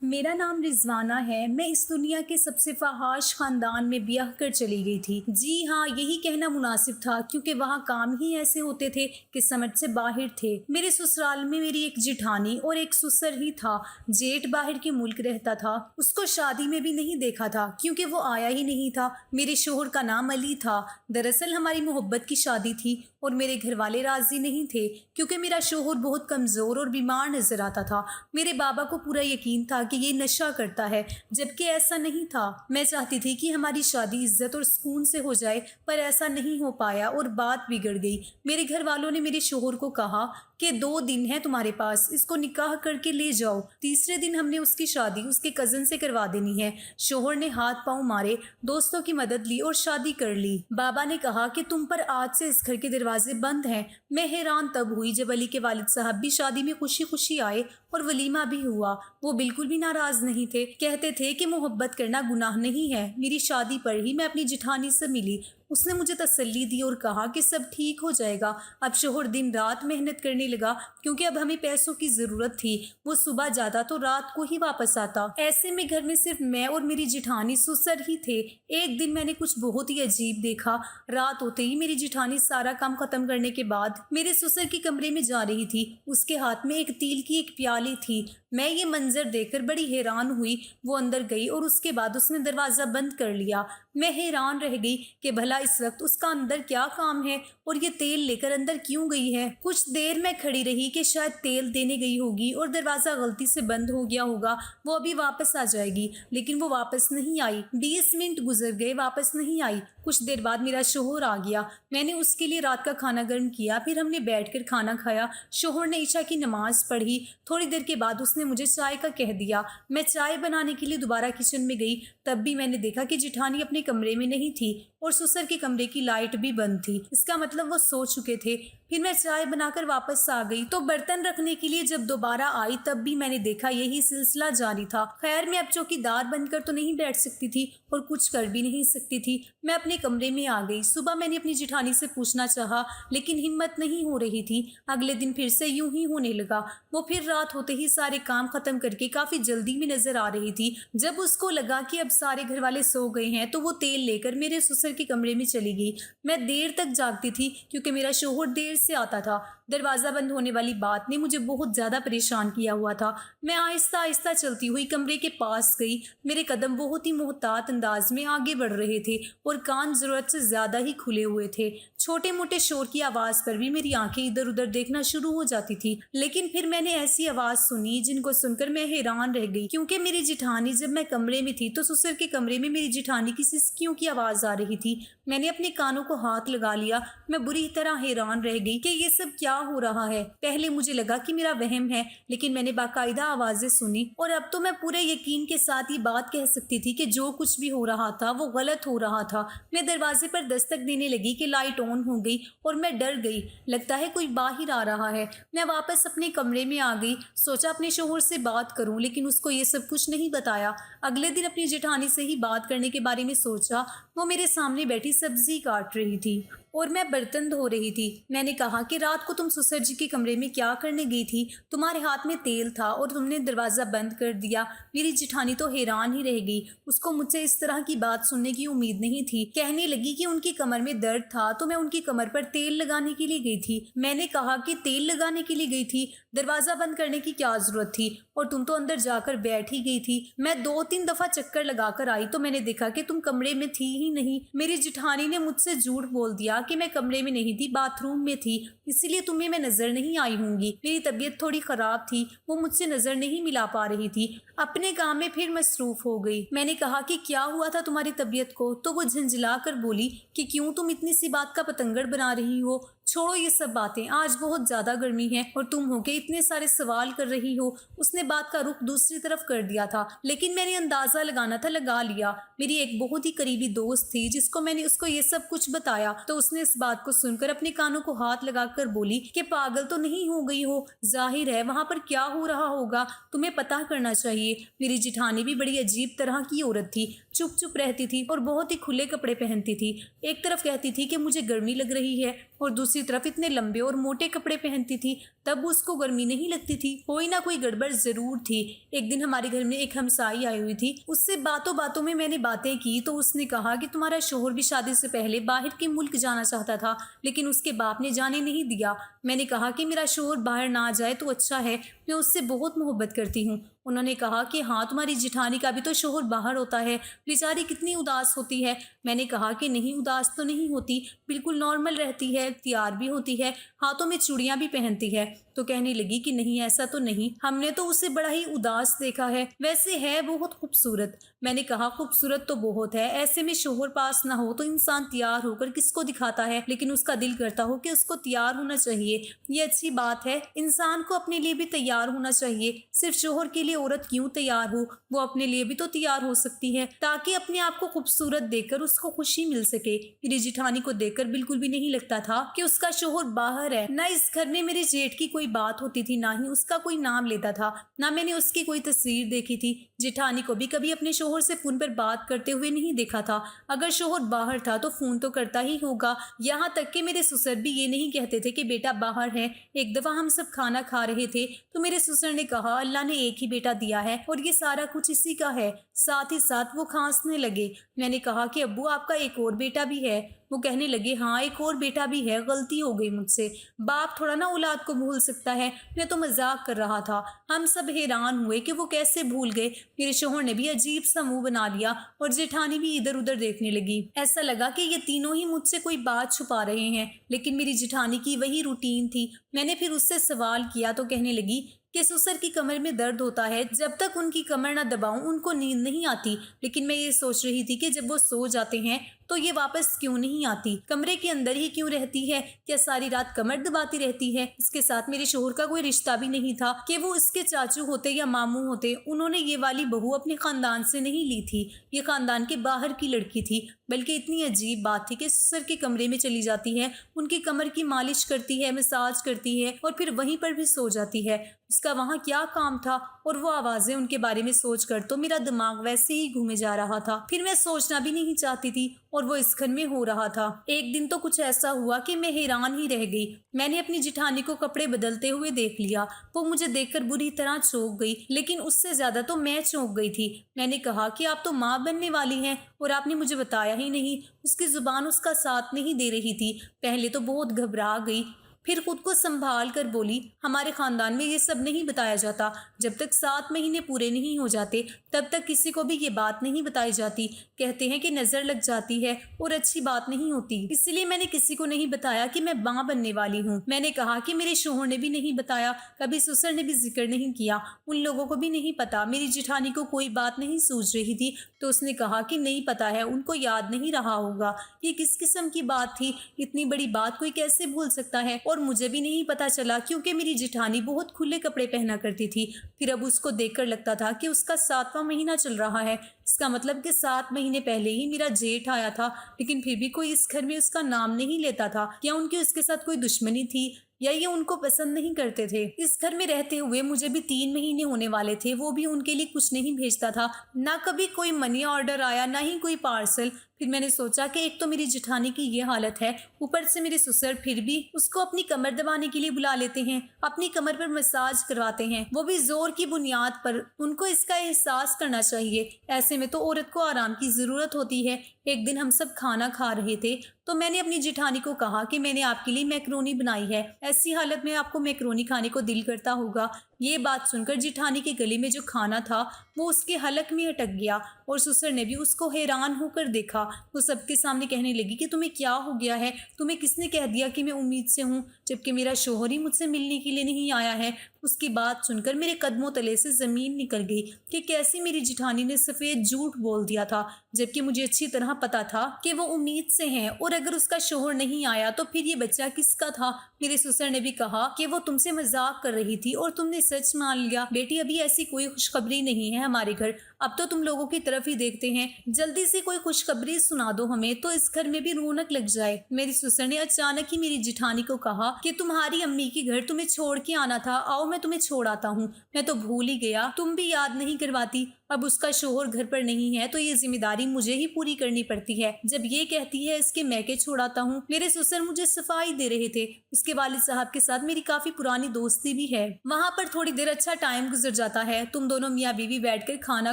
میرا نام رضوانہ ہے۔ میں اس دنیا کے سب سے فحش خاندان میں بیاہ کر چلی گئی تھی۔ جی ہاں، یہی کہنا مناسب تھا کیونکہ وہاں کام ہی ایسے ہوتے تھے کہ سمجھ سے باہر تھے۔ میرے سسرال میں میری ایک جیٹھانی اور ایک سسر ہی تھا۔ جیٹ باہر کے ملک رہتا تھا، اس کو شادی میں بھی نہیں دیکھا تھا کیونکہ وہ آیا ہی نہیں تھا۔ میرے شوہر کا نام علی تھا۔ دراصل ہماری محبت کی شادی تھی اور میرے گھر والے راضی نہیں تھے کیونکہ میرا شوہر بہت کمزور اور بیمار نظر آتا تھا۔ میرے بابا کو پورا یقین تھا کہ یہ نشہ کرتا ہے، جبکہ ایسا نہیں تھا۔ میں چاہتی تھی کہ ہماری شادی عزت اور سکون سے ہو جائے، پر ایسا نہیں ہو پایا اور بات بگڑ گئی۔ میرے گھر والوں نے میرے شوہر کو کہا کہ 2 دن ہے تمہارے پاس، اس کو نکاح کر کے لے جاؤ۔ تیسرے دن ہم نے اس کی شادی اس کے کزن سے کروا دینی ہے۔ شوہر نے ہاتھ پاؤں مارے، دوستوں کی مدد لی اور شادی کر لی۔ بابا نے کہا کہ تم پر آج سے اس گھر کے دروازے بند ہیں۔ میں حیران تب ہوئی جب علی کے والد صاحب بھی شادی میں خوشی خوشی آئے اور ولیمہ بھی ہوا۔ وہ بالکل بھی ناراض نہیں تھے، کہتے تھے کہ محبت کرنا گناہ نہیں ہے۔ میری شادی پر ہی میں اپنی جٹھانی سے ملی، اس نے مجھے تسلی دی اور کہا کہ سب ٹھیک ہو جائے گا۔ اب شوہر دن رات محنت کرنے لگا کیونکہ اب ہمیں پیسوں کی ضرورت تھی۔ وہ صبح جاتا تو رات کو ہی واپس آتا۔ ایسے میں گھر میں صرف میں اور میری جٹھانی سسر ہی تھے۔ ایک دن میں نے کچھ بہت ہی عجیب دیکھا۔ رات ہوتے ہی میری جٹھانی سارا کام ختم کرنے کے بعد میرے سسر کے کمرے میں جا رہی تھی۔ اس کے ہاتھ میں ایک تیل کی ایک پیالی تھی۔ میں یہ منظر دیکھ کر بڑی حیران ہوئی۔ وہ اندر گئی اور اس کے بعد اس نے دروازہ بند کر لیا۔ میں حیران رہ گئی کہ بھلا اس وقت اس کا اندر کیا کام ہے اور یہ تیل لے کر اندر کیوں گئی ہے۔ کچھ دیر میں کھڑی رہی کہ شاید تیل دینے گئی ہوگی اور دروازہ غلطی سے بند ہو گیا ہوگا، وہ ابھی واپس آ جائے گی، لیکن وہ واپس نہیں آئی۔ 20 منٹ گزر گئے، واپس نہیں آئی۔ کچھ دیر بعد میرا شوہر آ گیا۔ میں نے اس کے لیے رات کا کھانا گرم کیا، پھر ہم نے بیٹھ کر کھانا کھایا۔ شوہر نے عشاء کی نماز پڑھی۔ تھوڑی دیر کے بعد اس نے مجھے چائے کا کہہ دیا۔ میں چائے بنانے کے لیے دوبارہ کچن میں گئی، تب بھی میں نے دیکھا کہ جٹھانی اپنے کمرے میں نہیں تھی اور سسر کے کمرے کی لائٹ بھی بند تھی۔ اس کا مطلب وہ سو چکے تھے۔ پھر میں چائے بنا کر واپس آ گئی تو برتن رکھنے کے لیے جب دوبارہ آئی تب بھی میں نے دیکھا یہی سلسلہ جاری تھا۔ خیر، میں اب چوکی دار بن کر تو نہیں بیٹھ سکتی تھی اور کچھ کر بھی نہیں سکتی تھی۔ میں اپنے کمرے میں آ گئی۔ صبح میں نے اپنی جٹھانی سے پوچھنا چاہا لیکن ہمت نہیں ہو رہی تھی۔ اگلے دن پھر سے یوں ہی ہونے لگا۔ وہ پھر رات ہوتے ہی سارے کام ختم کر کے کافی جلدی میں نظر آ رہی تھی۔ جب اس کو لگا کہ اب سارے گھر والے سو گئے ہیں تو وہ تیل لے کر میرے سسر کے کمرے میں چلی گئی۔ میں دیر تک جاگتی تھی کیونکہ میرا شوہر دیر سے آتا تھا۔ دروازہ بند ہونے والی بات نے مجھے بہت زیادہ پریشان کیا ہوا تھا۔ میں آہستہ آہستہ چلتی ہوئی کمرے کے پاس گئی۔ میرے قدم بہت ہی محتاط انداز میں آگے بڑھ رہے تھے اور کان ضرورت سے زیادہ ہی کھلے ہوئے تھے۔ چھوٹے موٹے شور کی آواز پر بھی میری آنکھیں ادھر ادھر دیکھنا شروع ہو جاتی تھی، لیکن پھر میں نے ایسی آواز سنی جن کو سن کر میں حیران رہ گئی کیونکہ میری جٹھانی جب میں کمرے میں تھی تو سسر کے کمرے میں میری جٹھانی کی سسکیوں کی آواز آ رہی تھی۔ میں نے اپنے کانوں کو ہاتھ لگا لیا۔ میں بری طرح حیران رہ گئی کہ یہ سب کیا ہو رہا ہے۔ پہلے مجھے لگا کہ میرا وہم ہے، لیکن میں نے باقاعدہ آوازیں سنی اور اب تو میں پورے یقین کے ساتھ یہ بات کہہ سکتی تھی کہ جو کچھ بھی ہو رہا تھا وہ غلط ہو رہا تھا۔ میں دروازے پر دستک دینے لگی کہ لائٹ آن ہو گئی اور میں ڈر گئی، لگتا ہے کوئی باہر آ رہا ہے۔ میں واپس اپنے کمرے میں آ گئی، سوچا اپنے شوہر سے بات کروں، لیکن اس کو یہ سب کچھ نہیں بتایا۔ اگلے دن اپنی جٹھانی سے ہی بات کرنے کے بارے میں سوچا۔ وہ میرے سامنے بیٹھی سبزی کاٹ رہی تھی اور میں برتن دھو رہی تھی۔ میں نے کہا کہ رات کو تم سسر جی کے کمرے میں کیا کرنے گئی تھی؟ تمہارے ہاتھ میں تیل تھا اور تم نے دروازہ بند کر دیا۔ میری جٹھانی تو حیران ہی رہ گئی، اس کو مجھ سے اس طرح کی بات سننے کی امید نہیں تھی۔ کہنے لگی کہ ان کی کمر میں درد تھا تو میں ان کی کمر پر تیل لگانے کے لیے گئی تھی۔ میں نے کہا کہ تیل لگانے کے لیے گئی تھی، دروازہ بند کرنے کی کیا ضرورت تھی، اور تم تو اندر جا کر بیٹھ ہی گئی تھی۔ میں 2-3 دفعہ چکر لگا کر آئی تو میں نے دیکھا کہ تم کمرے میں تھی ہی نہیں۔ میری جٹھانی نے مجھ سے جھوٹ بول دیا کہ میں کمرے میں نہیں تھی، باتھ روم میں تھی، اسی لیے تمہیں میں نظر نہیں آئی ہوں گی۔ میری طبیعت تھوڑی خراب تھی، وہ مجھ سے نظر نہیں ملا پا رہی تھی۔ اپنے کام میں پھر مصروف ہو گئی۔ میں نے کہا کہ کیا ہوا تھا تمہاری طبیعت کو؟ تو وہ جھنجھلا کر بولی کہ کیوں تم اتنی سی بات کا پتنگڑ بنا رہی ہو؟ چھوڑو یہ سب باتیں، آج بہت زیادہ گرمی ہے اور تم ہو کے اتنے سارے سوال کر رہی ہو۔ اس نے بات کا رخ دوسری طرف کر دیا تھا، لیکن میں نے اندازہ لگانا تھا، لگا لیا۔ میری ایک بہت ہی قریبی دوست تھی جس کو میں نے اس کو یہ سب کچھ بتایا تو اس نے اس بات کو سن کر اپنے کانوں کو ہاتھ لگا کر بولی کہ پاگل تو نہیں ہو گئی ہو؟ ظاہر ہے وہاں پر کیا ہو رہا ہوگا، تمہیں پتہ کرنا چاہیے۔ میری جٹھانی بھی بڑی عجیب طرح کی عورت تھی، چپ چپ رہتی تھی اور بہت ہی کھلے کپڑے پہنتی تھی۔ ایک طرف کہتی تھی کہ مجھے گرمی لگ رہی ہے، और दूसरी तरफ इतने लंबे और मोटे कपड़े पहनती थी, तब उसको गर्मी नहीं लगती थी। कोई ना कोई गड़बड़ जरूर थी। एक दिन हमारे घर में एक हमसाई आई हुई थी, उससे बातों बातों में मैंने बातें की तो उसने कहा कि तुम्हारा शोहर भी शादी से पहले बाहर के मुल्क जाना चाहता था, लेकिन उसके बाप ने जाने नहीं दिया। मैंने कहा कि मेरा शोहर बाहर ना जाए तो अच्छा है, मैं उससे बहुत मोहब्बत करती हूँ। उन्होंने कहा कि हाँ, तुम्हारी जिठानी का भी तो शोहर बाहर होता है, बेचारी कितनी उदास होती है। मैंने कहा कि नहीं, उदास तो नहीं होती, बिल्कुल नॉर्मल रहती है, तैयार भी होती है, हाथों में चूड़ियां भी पहनती है। तो कहने लगी कि नहीं, ऐसा तो नहीं, हमने तो उसे बड़ा ही उदास देखा है, वैसे है बहुत खूबसूरत। मैंने कहा खूबसूरत तो बहुत है, ऐसे में शोहर पास ना हो तो इंसान तैयार होकर किसको दिखाता है, लेकिन उसका दिल करता हो कि उसको तैयार होना चाहिए। ये अच्छी बात है, इंसान को अपने लिए भी तैयार होना चाहिए। सिर्फ शोहर के लिए औरत क्यों तैयार हो, वो अपने लिए भी तो तैयार हो सकती है, ताकि अपने आप को खूबसूरत देखकर उसको खुशी मिल सके। मेरी जिठानी को देखकर बिल्कुल भी नहीं लगता था कि उसका शोहर बाहर है। ना इस घर में मेरे जेठ की कोई बात होती थी, ना ही उसका कोई नाम लेता था, ना मैंने उसकी कोई तस्वीर देखी थी। जिठानी को भी कभी अपने शोहर से फोन पर बात करते हुए नहीं देखा था। अगर शोहर बाहर था तो फोन तो करता ही होगा। यहाँ तक कि मेरे ससुर भी ये नहीं कहते थे कि बेटा बाहर है। एक दफा हम सब खाना खा रहे थे तो मेरे ससुर ने कहा अल्लाह ने एक ही बेटा दिया है और ये सारा कुछ इसी का है। साथ ही साथ वो खांसने लगे। मैंने कहा कि अब्बू, आपका एक और बेटा भी है। वो कहने लगे हाँ, एक और बेटा भी है, गलती हो गई मुझसे। बाप थोड़ा ना औलाद को भूल सकता है, मैं तो मजाक कर रहा था। हम सब हैरान हुए कि वो कैसे भूल गए। मेरे शोहर ने भी अजीब सा मुंह बना लिया और जेठानी भी इधर उधर देखने लगी। ऐसा लगा कि ये तीनों ही मुझसे कोई बात छुपा रहे हैं, लेकिन मेरी जेठानी की वही रूटीन थी। मैंने फिर उससे सवाल किया तो कहने लगी कि ससुर की कमर में दर्द होता है, जब तक उनकी कमर ना दबाऊं उनको नींद नहीं आती। लेकिन मैं ये सोच रही थी कि जब वो सो जाते हैं तो ये वापस क्यों नहीं आती, कमरे के अंदर ही क्यों रहती है, क्या सारी रात कमर दबाती रहती है। इसके साथ मेरे शोहर का कोई रिश्ता भी नहीं था कि वो इसके चाचू होते या मामू होते। उन्होंने ये वाली बहू अपने खानदान से नहीं ली थी, ये खानदान के बाहर की लड़की थी। बल्कि इतनी अजीब बात थी कि ससुर के कमरे में चली जाती है, उनकी कमर की मालिश करती है, मसाज करती है और फिर वहीं पर भी सो जाती है। उसका वहाँ क्या काम था। और वो आवाजें, उनके बारे में सोचकर तो मेरा दिमाग वैसे ही घूमे जा रहा था। फिर मैं सोचना भी नहीं चाहती थी और वो इस घर में हो रहा था। एक दिन तो कुछ ऐसा हुआ कि मैं हैरान ही रह गई। मैंने अपनी जिठानी को कपड़े बदलते हुए देख लिया। वो मुझे देखकर बुरी तरह चौंक गई, लेकिन उससे ज्यादा तो मैं चौंक गई थी। मैंने कहा कि आप तो माँ बनने वाली हैं और आपने मुझे बताया ही नहीं। उसकी जुबान उसका साथ नहीं दे रही थी। पहले तो बहुत घबरा गई, फिर खुद को संभाल कर बोली हमारे खानदान में ये सब नहीं बताया जाता। जब तक 7 महीने पूरे नहीं हो जाते तब तक किसी को भी ये बात नहीं बताई जाती। कहते हैं कि नजर लग जाती है और अच्छी बात नहीं होती, इसलिए मैंने किसी को नहीं बताया कि मैं मां बनने वाली हूँ। मैंने कहा कि मेरे शोहर ने भी नहीं बताया, कभी ससुर ने भी जिक्र नहीं किया, उन लोगों को भी नहीं पता। मेरी जिठानी को कोई बात नहीं सूझ रही थी तो उसने कहा कि नहीं पता है, उनको याद नहीं रहा होगा। ये किस किस्म की बात थी, इतनी बड़ी बात कोई कैसे भूल सकता है। और मुझे भी नहीं पता चला क्योंकि मेरी जिठानी बहुत खुले कपड़े पहना करती थी। फिर अब उसको देखकर लगता था कि उसका 7वां महीना चल रहा है। इसका मतलब कि 7 महीने पहले ही मेरा जेठ आया था, लेकिन फिर भी कोई इस घर में उसका नाम नहीं लेता था। क्या उनकी उसके साथ कोई दुश्मनी थी या ये उनको पसंद नहीं करते थे। इस घर में रहते हुए मुझे भी 3 महीने होने वाले थे, वो भी उनके लिए कुछ नहीं भेजता था। ना कभी कोई मनी ऑर्डर आया, ना ही कोई पार्सल। फिर मैंने सोचा कि एक तो मेरी जिठानी की ये हालत है, ऊपर से मेरे ससुर फिर भी उसको अपनी कमर दबाने के लिए बुला लेते हैं, अपनी कमर पर मसाज करवाते हैं, वो भी जोर की बुनियाद पर। उनको इसका एहसास करना चाहिए। ऐसे में तो औरत को आराम की जरूरत होती है। एक दिन हम सब खाना खा रहे थे तो मैंने अपनी जिठानी को कहा कि मैंने आपके लिए मैक्रोनी बनाई है, ऐसी हालत में आपको मैक्रोनी खाने को दिल करता होगा। ये बात सुनकर जिठानी के गले में जो खाना था वो उसके हलक में अटक गया और ससुर ने भी उसको हैरान होकर देखा। वो सबके सामने कहने लगी कि तुम्हें क्या हो गया है, तुम्हें किसने कह दिया कि मैं उम्मीद से हूँ, जबकि मेरा शोहर ही मुझसे मिलने के लिए नहीं आया है। उसकी बात सुनकर मेरे कदमों तले से जमीन निकल गई कि कैसी मेरी जिठानी ने सफेद झूठ बोल दिया था, जबकि मुझे अच्छी तरह पता था कि वो उम्मीद से हैं और अगर उसका शोहर नहीं आया तो फिर ये बच्चा किसका था। मेरे ससुर ने भी कहा कि वो तुमसे मजाक कर रही थी और तुमने सच मान लिया। बेटी, अभी ऐसी कोई खुशखबरी नहीं है हमारे घर, अब तो तुम लोगों की तरफ ही देखते हैं, जल्दी से कोई खुशखबरी सुना दो हमें तो इस घर में भी रौनक लग जाए। मेरे ससुर ने अचानक ही मेरी जिठानी को कहा कि तुम्हारी अम्मी के घर तुम्हें छोड़ के आना था, आओ मैं तुम्हें छोड़ आता हूँ। मैं तो भूल ही गया, तुम भी याद नहीं करवाती। अब उसका शोहर घर पर नहीं है तो ये जिम्मेदारी मुझे ही पूरी करनी पड़ती है। जब ये कहती है इसके मैके छोड़ाता हूँ। मेरे ससुर मुझे सफाई दे रहे थे। उसके वालिद साहब के साथ मेरी काफी पुरानी दोस्ती भी है। वहाँ पर थोड़ी देर अच्छा टाइम गुजर जाता है। तुम दोनों मियाँ बीवी बैठकर खाना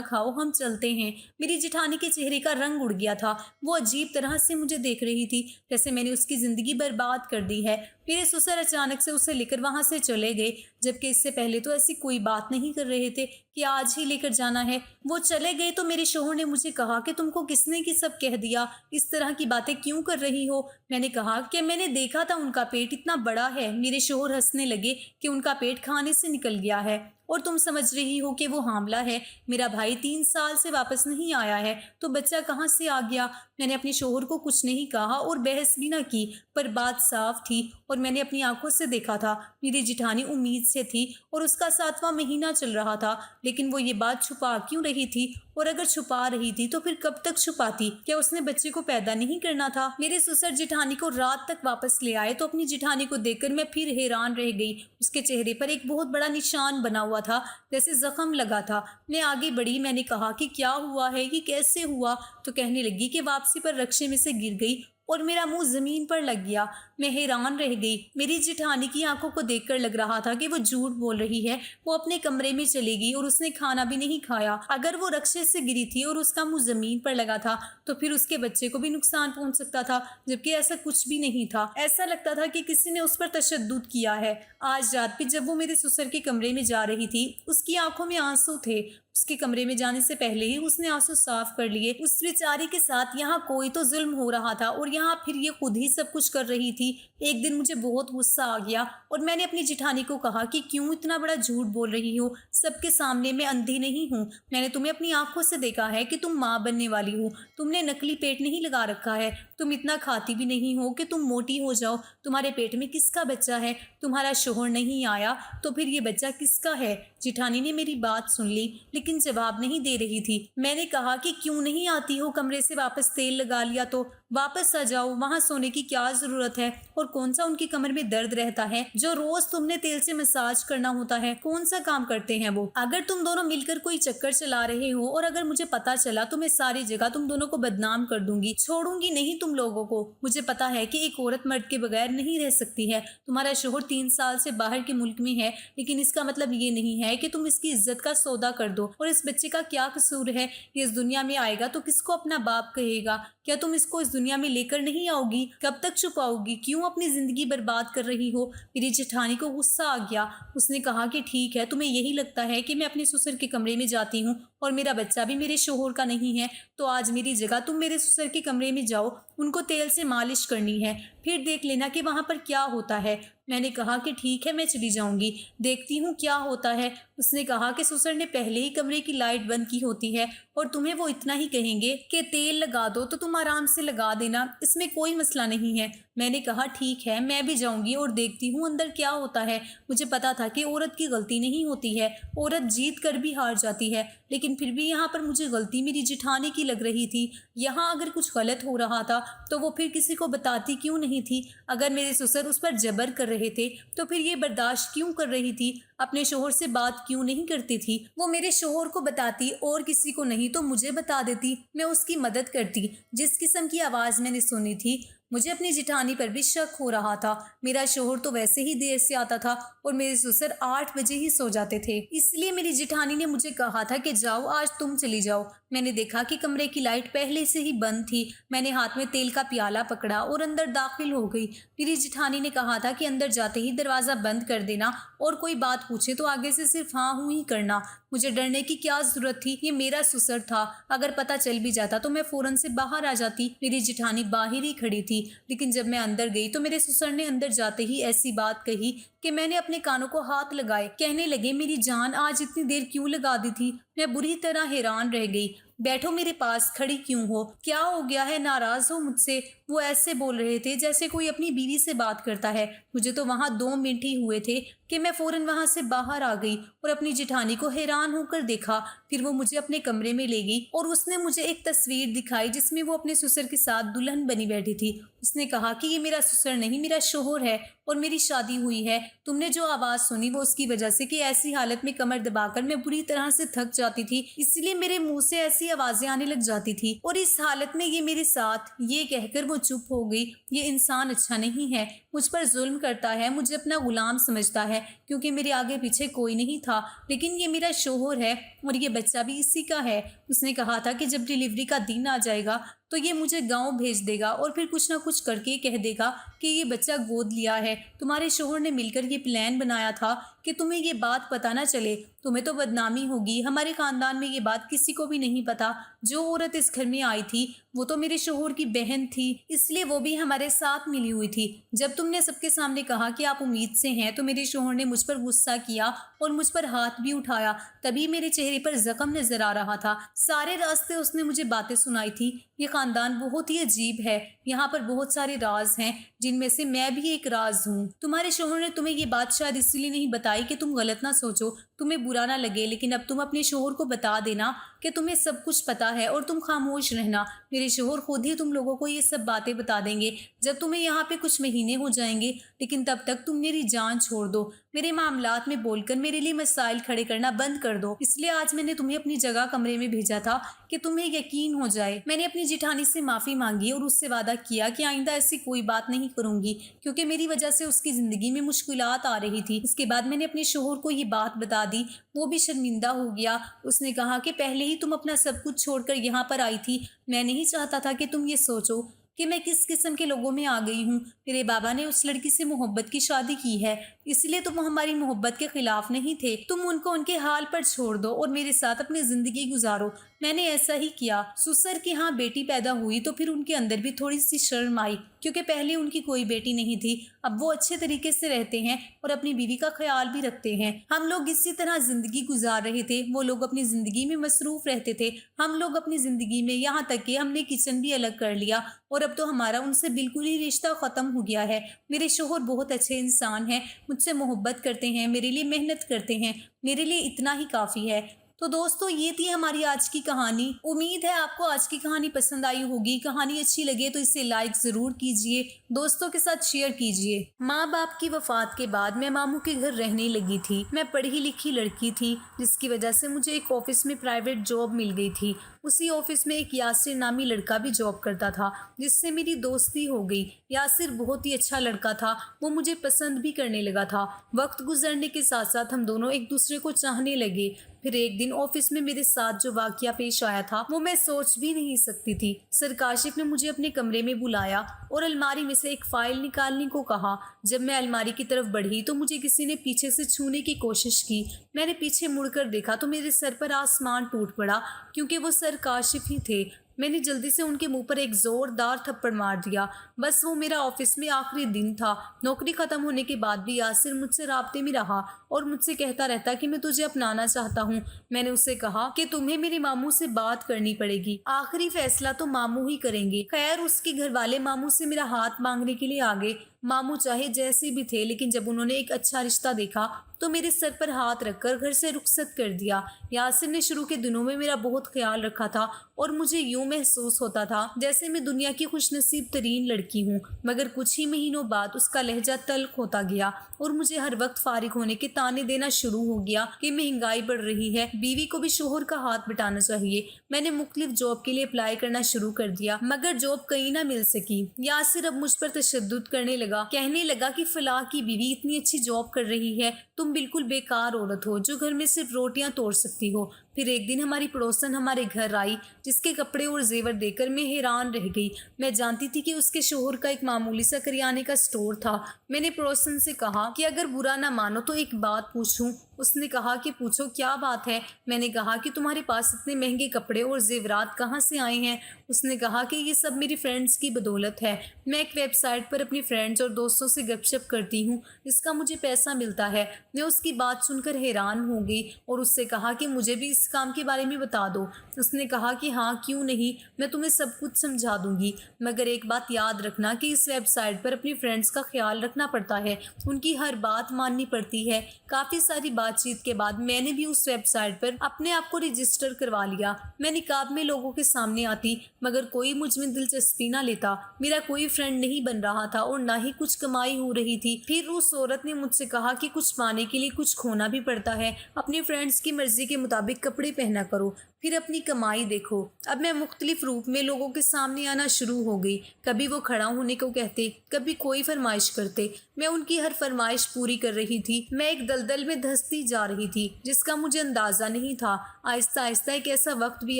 खाओ, हम चलते हैं। मेरी जेठानी के चेहरे का रंग उड़ गया था। वो अजीब तरह से मुझे देख रही थी, जैसे मैंने उसकी जिंदगी बर्बाद कर दी है। मेरे ससुर अचानक से उसे लेकर वहां से चले गए, जबकि इससे पहले तो ऐसी कोई बात नहीं कर रहे थे कि आज ही लेकर जाना है। वो चले गए तो मेरे शोहर ने मुझे कहा कि तुमको किसने की सब कह दिया, इस तरह की बातें क्यों कर रही हो। मैंने कहा कि मैंने देखा था उनका पेट इतना बड़ा है। मेरे शोहर हंसने लगे कि उनका पेट खाने से निकल गया है और तुम समझ रही हो कि वो हामला है। मेरा भाई 3 साल से वापस नहीं आया है तो बच्चा कहाँ से आ गया। मैंने अपने शोहर को कुछ नहीं कहा और बहस भी ना की, पर बात साफ थी और मैंने अपनी आंखों से देखा था। मेरी जिठानी उम्मीद से थी और उसका 7वां महीना चल रहा था, लेकिन वो ये बात छुपा क्यों रही थी? और अगर छुपा रही थी तो फिर कब तक छुपाती? क्या उसने बच्चे को पैदा नहीं करना था? मेरे ससुर जिठानी को रात तक वापस ले आए तो अपनी जिठानी को देखकर मैं फिर हैरान रह गई। उसके चेहरे पर एक बहुत बड़ा निशान बना हुआ था, जैसे जख्म लगा था। मैं आगे बढ़ी। मैंने कहा कि क्या हुआ है, ये कैसे हुआ? तो कहने लगी कि वापसी पर रक्शे में से गिर गई और मेरा मुंह जमीन पर लग गया। मैं हैरान रह गई। मेरी जिठानी की आंखों को देखकर लग रहा था कि वो झूठ बोल रही है। वो अपने कमरे में चली गई और उसने खाना भी नहीं खाया। अगर वो रक्शे से गिरी थी और उसका मुंह जमीन पर लगा था तो फिर उसके बच्चे को भी नुकसान पहुंच सकता था, जबकि ऐसा कुछ भी नहीं था। ऐसा लगता था कि किसी ने उस पर तशद्दुद किया है। आज रात भी जब वो मेरे ससुर के कमरे में जा रही थी, उसकी आंखों में आंसू थे। उसके कमरे में जाने से पहले ही उसने आंसू साफ कर लिए। उस बेचारी के साथ यहाँ कोई तो जुल्म हो रहा था और यहाँ फिर ये खुद ही सब कुछ कर रही थी। एक दिन मुझे बहुत गुस्सा आ गया और मैंने अपनी जिठानी को कहा कि क्यों इतना बड़ा झूठ बोल रही हो? सबके सामने मैं अंधी नहीं हूँ। मैंने तुम्हें अपनी आंखों से देखा है कि तुम माँ बनने वाली हो। तुमने नकली पेट नहीं लगा रखा है। तुम इतना खाती भी नहीं हो कि तुम मोटी हो जाओ। तुम्हारे पेट में किसका बच्चा है? तुम्हारा शोहर नहीं आया तो फिर ये बच्चा किसका है? जिठानी ने मेरी बात सुन ली लेकिन जवाब नहीं दे रही थी। मैंने कहा कि क्यों नहीं आती हो? कमरे से वापस तेल लगा लिया तो वापस आ जाओ। वहां सोने की क्या जरूरत है? और कौन सा उनकी कमर में दर्द रहता है जो रोज तुमने तेल से मसाज करना होता है? कौन सा काम करते हैं वो? अगर तुम दोनों मिलकर कोई चक्कर चला रहे हो और अगर मुझे पता चला तो मैं सारी जगह तुम दोनों को बदनाम कर दूंगी। छोड़ूंगी नहीं तुम लोगों को। मुझे पता है कि एक औरत मर्द के बगैर नहीं रह सकती है। तुम्हारा शोहर 3 साल से बाहर के मुल्क में है, लेकिन इसका मतलब ये नहीं है कि तुम इसकी इज्जत का सौदा कर दो। और इस बच्चे का क्या कसूर है? ये इस दुनिया में आएगा तो किसको अपना बाप कहेगा? क्या तुम इसको इस दुनिया में लेकर नहीं आओगी? कब तक छुपाओगी? क्यों अपनी जिंदगी बर्बाद कर रही हो? मेरी जेठानी को गुस्सा आ गया। उसने कहा कि ठीक है, तुम्हें यही लगता है कि मैं अपने ससुर के कमरे में जाती हूँ और मेरा बच्चा भी मेरे शोहर का नहीं है, तो आज मेरी जगह तुम मेरे ससुर के कमरे में जाओ। उनको तेल से मालिश करनी है, फिर देख लेना कि वहाँ पर क्या होता है। मैंने कहा कि ठीक है, मैं चली जाऊंगी, देखती हूँ क्या होता है। उसने कहा कि ससुर ने पहले ही कमरे की लाइट बंद की होती है और तुम्हें वो इतना ही कहेंगे कि तेल लगा दो तो तुम आराम से लगा देना, इसमें कोई मसला नहीं है। मैंने कहा ठीक है, मैं भी जाऊंगी और देखती हूँ अंदर क्या होता है। मुझे पता था कि औरत की गलती नहीं होती है, औरत जीत कर भी हार जाती है, लेकिन फिर भी यहाँ पर मुझे गलती मेरी जिठानी की लग रही थी। यहाँ अगर कुछ गलत हो रहा था तो वो फिर किसी को बताती क्यों नहीं थी? अगर मेरे ससुर उस पर जबर कर रहे थे तो फिर ये बर्दाश्त क्यों कर रही थी? अपने शोहर से बात क्यों नहीं करती थी? वो मेरे शोहर को बताती और किसी को नहीं तो मुझे बता देती, मैं उसकी मदद करती। जिस किस्म की आवाज़ मैंने सुनी थी, मुझे अपनी जिठानी पर भी शक हो रहा था। मेरा शोहर तो वैसे ही देर से आता था और मेरे ससुर 8 बजे ही सो जाते थे, इसलिए मेरी जिठानी ने मुझे कहा था कि जाओ, आज तुम चली जाओ। मैंने देखा कि कमरे की लाइट पहले से ही बंद थी। मैंने हाथ में तेल का प्याला पकड़ा और अंदर दाखिल हो गई। मेरी जिठानी ने कहा था कि अंदर जाते ही दरवाज़ा बंद कर देना और कोई बात पूछे तो आगे से सिर्फ हाँ हूँ ही करना। मुझे डरने की क्या जरूरत थी? ये मेरा ससुर था। अगर पता चल भी जाता तो मैं फौरन से बाहर आ जाती। मेरी जिठानी बाहर ही खड़ी थी, लेकिन जब मैं अंदर गई तो मेरे ससुर ने अंदर जाते ही ऐसी बात कही कि मैंने अपने कानों को हाथ लगाए। कहने लगे, मेरी जान, आज इतनी देर क्यों लगा दी थी? मैं बुरी तरह हैरान रह गई। बैठो, मेरे पास खड़ी क्यों हो? क्या हो गया है? नाराज हो मुझसे? वो ऐसे बोल रहे थे जैसे कोई अपनी बीवी से बात करता है। मुझे तो वहां 2 मिनट ही हुए थे कि मैं फौरन वहां से बाहर आ गई और अपनी जिठानी को हैरान होकर देखा। फिर वो मुझे अपने कमरे में ले गई और उसने मुझे एक तस्वीर दिखाई जिसमें वो अपने ससुर के साथ दुल्हन बनी बैठी थी। उसने कहा कि ये मेरा ससुर नहीं, मेरा शोहर है और मेरी शादी हुई है। तुमने जो आवाज सुनी वो उसकी वजह से कि ऐसी हालत में कमर दबाकर मैं बुरी तरह से थक जाती थी, इसलिए मेरे मुंह से ऐसी आवाजें आने लग जाती थी और इस हालत में ये मेरे साथ। ये कहकर वो चुप हो गई। ये इंसान अच्छा नहीं है, मुझ पर जुल्म करता है, मुझे अपना गुलाम समझता है क्योंकि मेरे आगे पीछे कोई नहीं था, लेकिन ये मेरा शोहर है और ये बच्चा भी इसी का है। उसने कहा था कि जब डिलीवरी का दिन आ जाएगा तो ये मुझे गांव भेज देगा और फिर कुछ ना कुछ करके कह देगा कि ये बच्चा गोद लिया है। तुम्हारे शोहर ने मिलकर ये प्लान बनाया था कि तुम्हें ये बात पता ना चले, तुम्हें तो बदनामी होगी। हमारे खानदान में ये बात किसी को भी नहीं पता। जो औरत इस घर में आई थी वो तो मेरे शोहर की बहन थी, इसलिए वो भी हमारे साथ मिली हुई थी। जब तुमने सबके सामने कहा कि आप उम्मीद से हैं तो मेरे शोहर ने मुझ पर गुस्सा किया और मुझ पर हाथ भी उठाया। तभी मेरे चेहरे पर जख्म नजर आ रहा था। सारे रास्ते उसने मुझे बातें सुनाई थी। ये खानदान बहुत ही अजीब है, यहाँ पर बहुत सारे राज हैं जिनमें से मैं भी एक राज हूँ। तुम्हारे शोहर ने तुम्हें ये बात शायद इसलिए नहीं बताई कि तुम गलत ना सोचो, तुम्हें बुरा ना लगे, लेकिन अब तुम अपने शोहर को बता देना कि तुम्हें सब कुछ पता है और तुम खामोश रहना। मेरे शोहर खुद ही तुम लोगों को ये सब बातें बता देंगे जब तुम्हें यहाँ पे कुछ महीने हो जाएंगे, लेकिन तब तक तुम मेरी जान छोड़ दो। मेरे मामलात में बोलकर मेरे लिए मसाइल खड़े करना बंद कर दो। इसलिए आज मैंने तुम्हें अपनी जगह कमरे में भेजा था कि तुम्हें यकीन हो जाए। मैंने अपनी जिठानी से माफ़ी मांगी और उससे वादा किया कि आइंदा ऐसी कोई बात नहीं करूंगी क्योंकि मेरी वजह से उसकी ज़िंदगी में मुश्किलात आ रही थी। इसके बाद मैंने अपने शोहर को ये बात बता दी, वो भी शर्मिंदा हो गया। उसने कहा कि पहले ही तुम अपना सब कुछ छोड़कर यहाँ पर आई थी, मैं नहीं चाहता था कि तुम ये सोचो कि मैं किस किस्म के लोगों में आ गई हूँ। मेरे बाबा ने उस लड़की से मोहब्बत की शादी की है, इसलिए तुम हमारी मोहब्बत के खिलाफ नहीं थे। तुम उनको उनके हाल पर छोड़ दो और मेरे साथ अपनी जिंदगी गुजारो। मैंने ऐसा ही किया। ससुर के यहाँ बेटी पैदा हुई तो फिर उनके अंदर भी थोड़ी सी शर्म आई क्योंकि पहले उनकी कोई बेटी नहीं थी। अब वो अच्छे तरीके से रहते हैं और अपनी बीवी का ख्याल भी रखते हैं। हम लोग इसी तरह जिंदगी गुजार रहे थे, वो लोग अपनी जिंदगी में मसरूफ रहते थे, हम लोग अपनी जिंदगी में, यहाँ तक कि हमने किचन भी अलग कर लिया और अब तो हमारा उनसे बिल्कुल ही रिश्ता ख़त्म हो गया है। मेरे शोहर बहुत अच्छे इंसान हैं, मुझसे मोहब्बत करते हैं, मेरे लिए मेहनत करते हैं, मेरे लिए इतना ही काफ़ी है। तो दोस्तों ये थी हमारी आज की कहानी। उम्मीद है आपको आज की कहानी पसंद आई होगी। कहानी अच्छी लगे तो इसे लाइक ज़रूर कीजिए, दोस्तों के साथ शेयर कीजिए। माँ बाप की वफात के बाद मैं मामू के घर रहने लगी थी। मैं पढ़ी लिखी लड़की थी जिसकी वजह से मुझे एक ऑफिस में प्राइवेट जॉब मिल गई थी। उसी ऑफिस में एक यासिर नामी लड़का भी जॉब करता था जिससे मेरी दोस्ती हो गई। यासिर बहुत ही अच्छा लड़का था, वो मुझे पसंद भी करने लगा था। वक्त गुजरने के साथ साथ हम दोनों एक दूसरे को चाहने लगे। फिर एक दिन ऑफिस में मेरे साथ जो वाकया पेश आया था वो मैं सोच भी नहीं सकती थी। सर काशिफ ने मुझे अपने कमरे में बुलाया और अलमारी में से एक फाइल निकालने को कहा। जब मैं अलमारी की तरफ बढ़ी तो मुझे किसी ने पीछे से छूने की कोशिश की। मैंने पीछे मुड़कर देखा तो मेरे सर पर आसमान टूट पड़ा क्योंकि वो सर काशिफ ही थे। मैंने जल्दी से उनके मुंह पर एक जोरदार थप्पड़ मार दिया। बस वो मेरा ऑफिस में आखिरी दिन था। नौकरी खत्म होने के बाद भी यासिर मुझसे राब्ते में रहा और मुझसे कहता रहता कि मैं तुझे अपनाना चाहता हूँ। मैंने उससे कहा कि तुम्हें मेरे मामू से बात करनी पड़ेगी, आखिरी फैसला तो मामू ही करेंगे। खैर उसके घर वाले मामू से मेरा हाथ मांगने के लिए आ गए। मामू चाहे जैसे भी थे, लेकिन जब उन्होंने एक अच्छा रिश्ता देखा तो मेरे सर पर हाथ रखकर घर से रुखसत कर दिया। यासिर ने शुरू के दिनों में मेरा बहुत ख्याल रखा था और मुझे यूं महसूस होता था जैसे मैं दुनिया की खुशनसीब तरीन लड़की हूँ। मगर कुछ ही महीनों बाद उसका लहजा तल्ख होता गया और मुझे हर वक्त फारिग होने के ताने देना शुरू हो गया कि महंगाई बढ़ रही है, बीवी को भी शोहर का हाथ बटाना चाहिए। मैंने मुख्तलिफ जॉब के लिए अप्लाई करना शुरू कर दिया मगर जॉब कहीं ना मिल सकी। यासिर अब मुझ पर तशद्दुद करने लगा, कहने लगा कि फलाह की बीवी इतनी अच्छी जॉब कर रही है, तुम बिल्कुल बेकार औरत हो जो घर में सिर्फ रोटियां तोड़ सकती हो। फिर एक दिन हमारी पड़ोसन हमारे घर आई जिसके कपड़े और जेवर देखकर मैं हैरान रह गई। मैं जानती थी कि उसके शोहर का एक मामूली सा करियाने का स्टोर था। मैंने पड़ोसन से कहा कि अगर बुरा ना मानो तो एक बात पूछूं। उसने कहा कि पूछो, क्या बात है। मैंने कहा कि तुम्हारे पास इतने महंगे कपड़े और जेवरात कहाँ से आए हैं। उसने कहा कि ये सब मेरी फ्रेंड्स की बदौलत है। मैं एक वेबसाइट पर अपनी फ्रेंड्स और दोस्तों से गपशप करती हूँ, इसका मुझे पैसा मिलता है। मैं उसकी बात सुनकर हैरान हो गई और उससे कहा कि मुझे भी इससे اس کام کے بارے میں بتا دو۔ اس نے کہا کہ ہاں کیوں نہیں، میں تمہیں سب کچھ سمجھا دوں گی، مگر ایک بات یاد رکھنا کہ اس ویب سائٹ پر اپنی فرینڈز کا خیال رکھنا پڑتا ہے، ان کی ہر بات ماننی پڑتی ہے۔ کافی ساری بات چیت کے بعد میں نے بھی اس ویب سائٹ پر اپنے آپ کو رجسٹر کروا لیا۔ میں نقاب میں لوگوں کے سامنے آتی مگر کوئی مجھ میں دلچسپی نہ لیتا، میرا کوئی فرینڈ نہیں بن رہا تھا اور نہ ہی کچھ کمائی ہو رہی تھی۔ پھر اس عورت نے مجھ سے کہا کہ کچھ پانے کے لیے کچھ کھونا بھی پڑتا ہے، اپنے فرینڈز کی مرضی کے مطابق کپڑے پہنا کرو، پھر اپنی کمائی دیکھو۔ اب میں مختلف روپ میں لوگوں کے سامنے آنا شروع ہو گئی، کبھی وہ کھڑا ہونے کو کہتے، کبھی کوئی فرمائش کرتے، میں ان کی ہر فرمائش پوری کر رہی تھی۔ میں ایک دلدل میں دھستی جا رہی تھی جس کا مجھے اندازہ نہیں تھا۔ آہستہ آہستہ ایک ایسا وقت بھی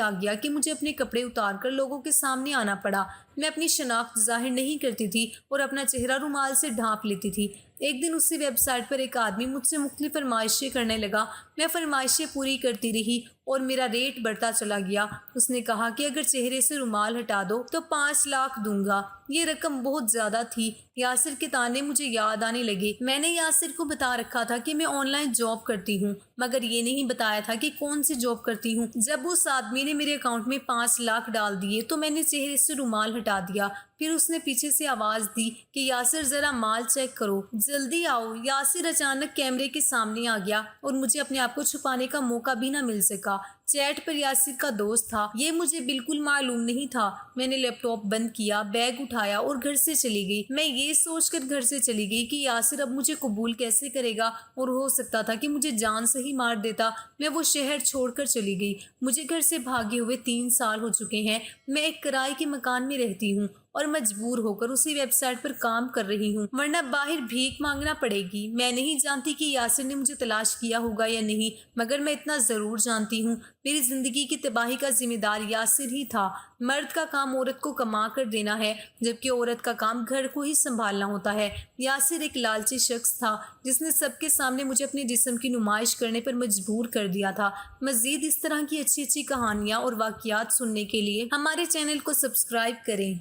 آ گیا کہ مجھے اپنے کپڑے اتار کر لوگوں کے سامنے آنا پڑا۔ میں اپنی شناخت ظاہر نہیں کرتی تھی اور اپنا چہرہ رومال سے ڈھانپ لیتی تھی۔ ایک دن اسی ویب سائٹ پر ایک آدمی مجھ سے مختلف فرمائشیں کرنے لگا، میں فرمائشیں پوری کرتی رہی اور میرا ریٹ بڑھتا چلا گیا۔ اس نے کہا کہ اگر چہرے سے رومال ہٹا دو تو 5 لاکھ دوں گا۔ یہ رقم بہت زیادہ تھی۔ یاسر کے تانے مجھے یاد آنے لگے۔ میں نے یاسر کو بتا رکھا تھا کہ میں آن لائن جاب کرتی ہوں، مگر یہ نہیں بتایا تھا کہ کون سی جاب کرتی ہوں۔ جب اس آدمی نے میرے اکاؤنٹ میں 5 لاکھ ڈال دیے تو میں نے چہرے سے رومال ہٹا دیا۔ پھر اس نے پیچھے سے آواز دی کہ یاسر ذرا مال چیک کرو، جلدی آؤ۔ یاسر اچانک کیمرے کے سامنے آ گیا اور مجھے اپنے آپ کو چھپانے کا موقع بھی نہ مل سکا۔ چیٹ پر یاسر کا دوست تھا، یہ مجھے بالکل معلوم نہیں تھا۔ میں نے لیپ ٹاپ بند کیا، بیگ اٹھایا اور گھر سے چلی گئی۔ میں یہ سوچ کر گھر سے چلی گئی کہ یاسر اب مجھے قبول کیسے کرے گا، اور ہو سکتا تھا کہ مجھے جان سے ہی مار دیتا۔ میں وہ شہر چھوڑ کر چلی گئی۔ مجھے گھر سے بھاگے ہوئے 3 سال ہو چکے ہیں۔ میں ایک کرائے کے مکان میں رہتی ہوں اور مجبور ہو کر اسی ویب سائٹ پر کام کر رہی ہوں، ورنہ باہر بھیک مانگنا پڑے گی۔ میں نہیں جانتی کہ یاسر نے مجھے تلاش کیا ہوگا یا نہیں، مگر میں اتنا ضرور جانتی ہوں میری زندگی کی تباہی کا ذمہ دار یاسر ہی تھا۔ مرد کا کام عورت کو کما کر دینا ہے، جبکہ عورت کا کام گھر کو ہی سنبھالنا ہوتا ہے۔ یاسر ایک لالچی شخص تھا جس نے سب کے سامنے مجھے اپنے جسم کی نمائش کرنے پر مجبور کر دیا تھا۔ مزید اس طرح کی اچھی اچھی کہانیاں اور واقعات سننے کے لیے ہمارے چینل کو سبسکرائب کریں۔